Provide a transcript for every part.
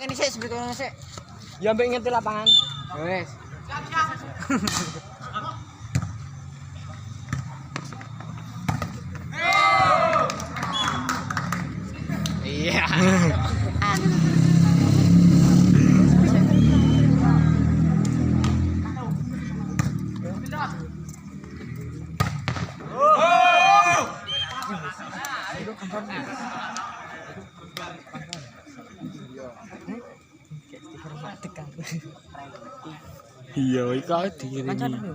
Ini sih sebetulnya sih. Ya mbek ngerti lapangan. Wes. Iya. Iya, iku dikirimi.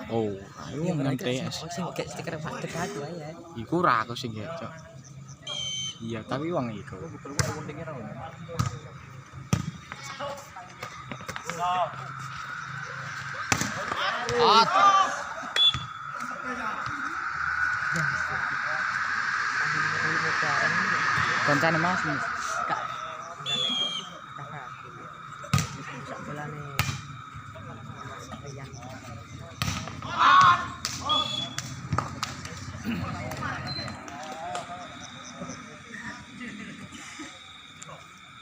Oh, ayo Iya, nang mereka PS. sing kayak stiker Pak Dekat ya. Iku ra aku sing ngecok. Iya, tapi wong iku. Ot. Koncane Mas. Kak. Sak bolane. Ayah.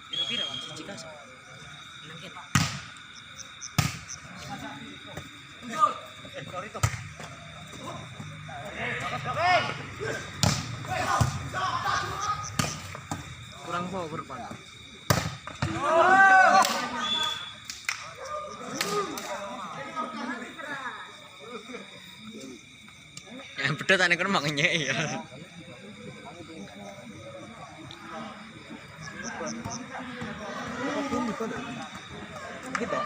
Pira-pira siji kas. Nangkep. Sorry tuh. Kurang power pan. Yang beda tane kan makanya ya. Gitu.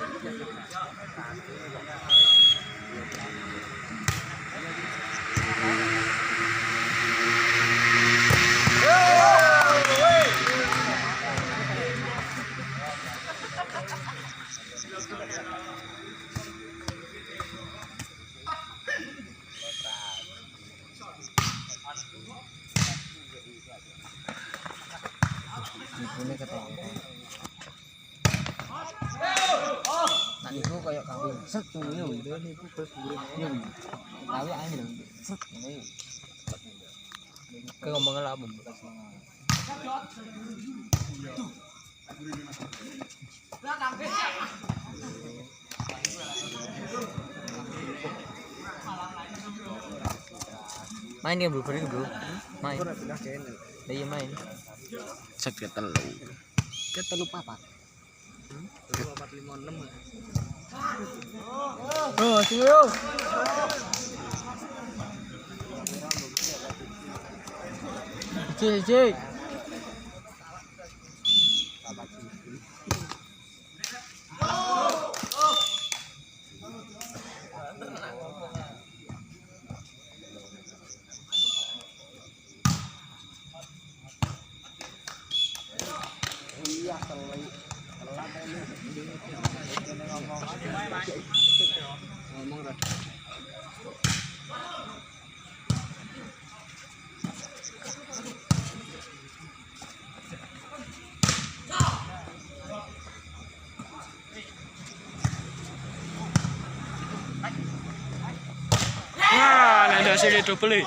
Ini ketemu. Nah niku koyo kambing. Set yo niku berburu. Yo. Tapi ae lho. Set ngene. Ke ngomong lah apa bekas. Main ya bro, bro. Main. Iya main. Set ketelu. Ketelu papat. 456. Oh, siyo. Cik. Iya, ngomong dah. Wah, nek hasilnya double.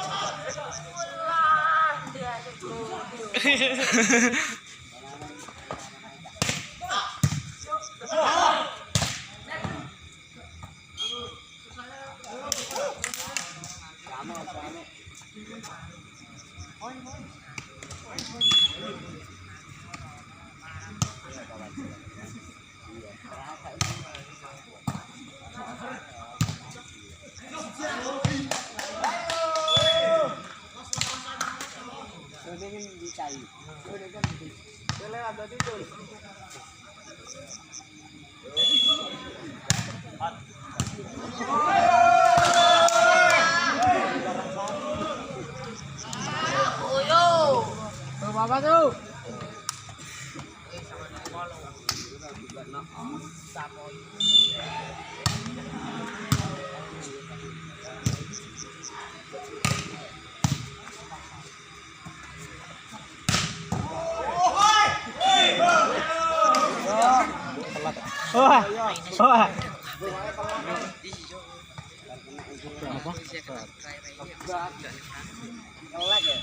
Apa tuh? Wah. Apa? Ngelek ya?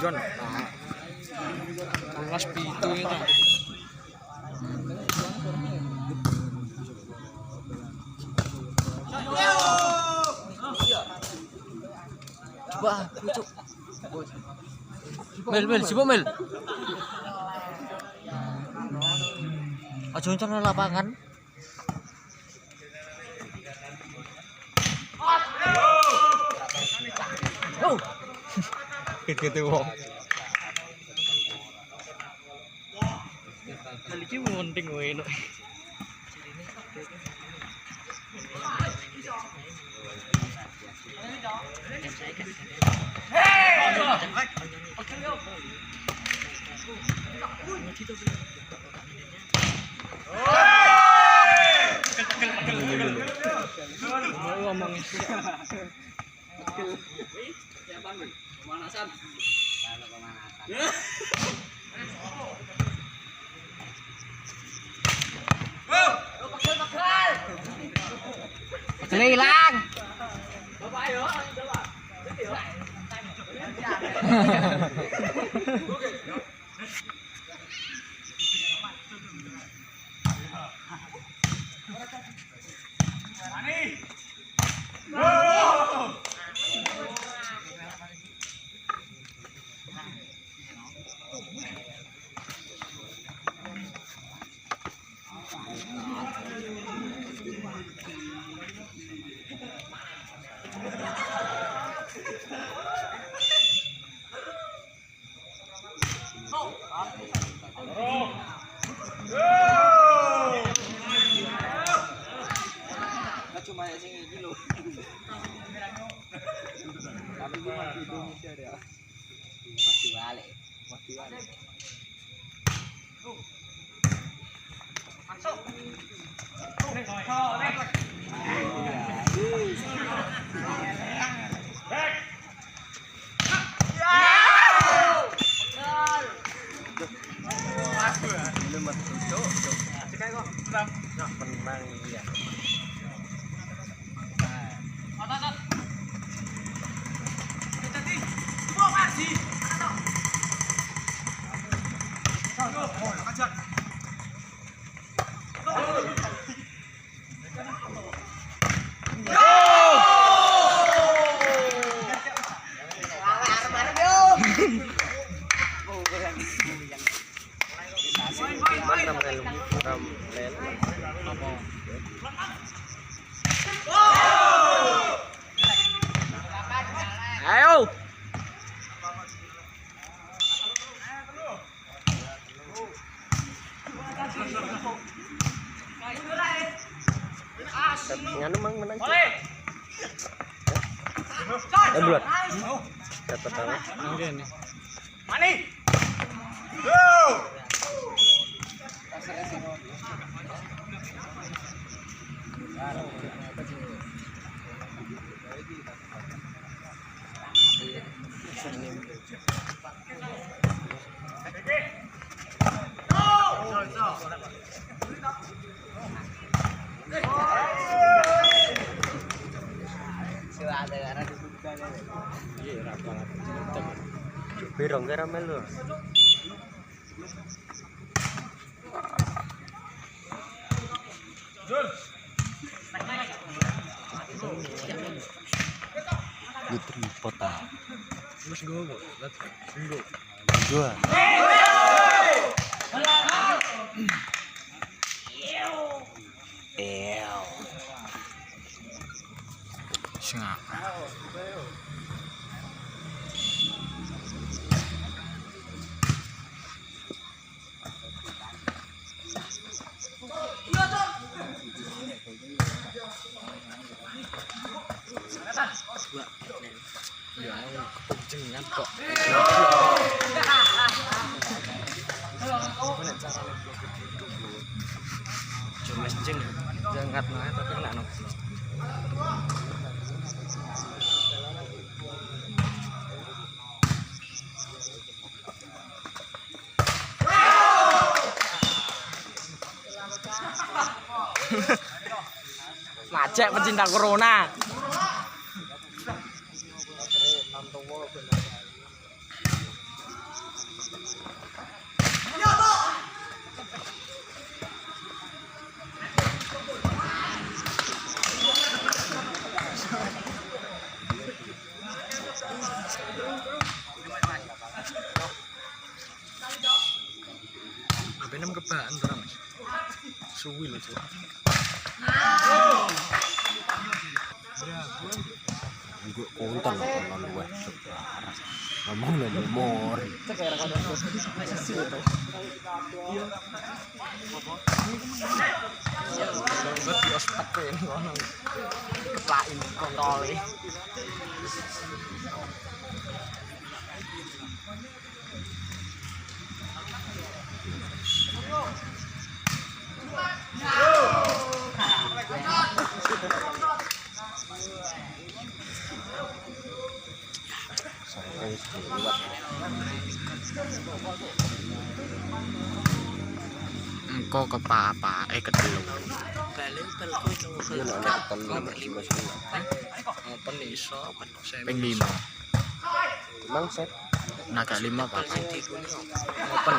John. Kelas pitu itu. Coba, lucu. Mel, coba Mel. Aja nonton lapangan. Oh. Gitu wong. Kali iki monting wae no. Hilang. Cuma sing iki lho. Tapi iki masih Indonesia ya. Masih balik. Masuk. Ayo. Nganu mang menang. Bulat. Dapat tahu. Ngene. Mani. Birong karamel lho. Putri Kota. Let's go. Let's go. Dua. Sengak. Ya, kepenjengan kok. Cuma jeng, jangan naik tapi nggak nok. Macet pecinta corona. Benem kebaan terus Mas. Suwi lho, Cuk. Gue konten nonton gue. Ngomong lo memori. Buat di ospek ini kono. Keplain kontole. Engko kepapa kedelu. Balik balku itu. Open iso ping 5. Emang set Naga 5 Pak. Open.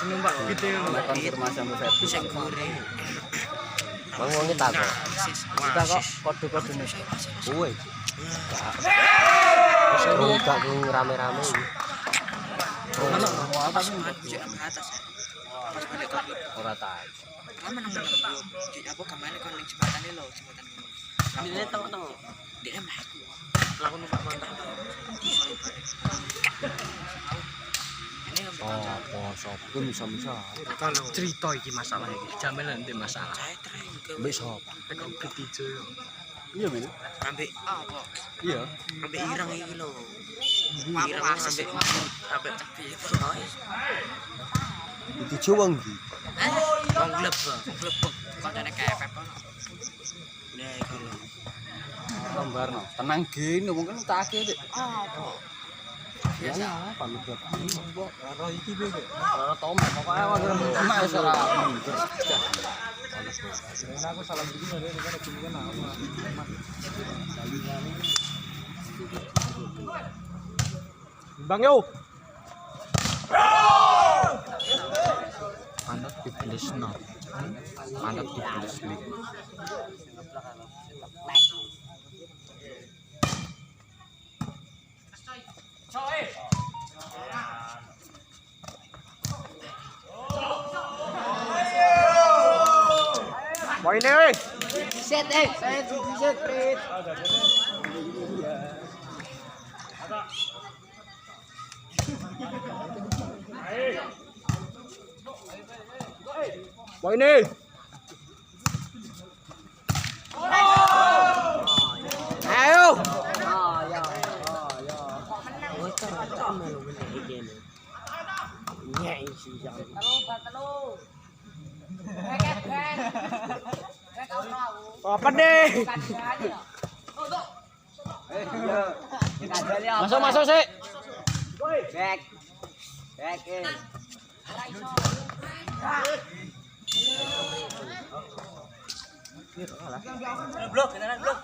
Numpak gitu Konfirmasi sama saya. sing goreng. Bang wonge tak kok. Kita kok kode-kodene. Kowe. Wis gak rame-rame iki. Mana apa sih atas. Pas balik ke Ora tahu. Kamu menang aku kemana kon ning jembatan lho, jembatan ngono. Dene tengok-tengok. Dene mah aku. Laku numpak motor. Oh, sapa bisa-bisa. Kalau cerita iki masalah iki, jamin nanti masalah. Mbek sapa? Nek ketijo yo. Iya, men. Ambek apa? Iya. Ambek ireng iki lho. Ireng ambek tepi itu. Itu cowong iki. Wong glebek koncone kepep ono. Nah, iku lho. Gambarno. Tenang gene mungkin tak akeh, Dik. Apa? Biasa pamit buat mbok karo iki piye kok. Ora tau pokoke emak wis ora mundur. Aku salam dulu nek nek jenengan aku. Bang yo. Pantat dibelesno. Pantat dibelesno. Poin weh. Set set. Poin ni. kene. Nyai sih jangan. Apa deh? Masuk sih. Back. Blok, kenalan blok.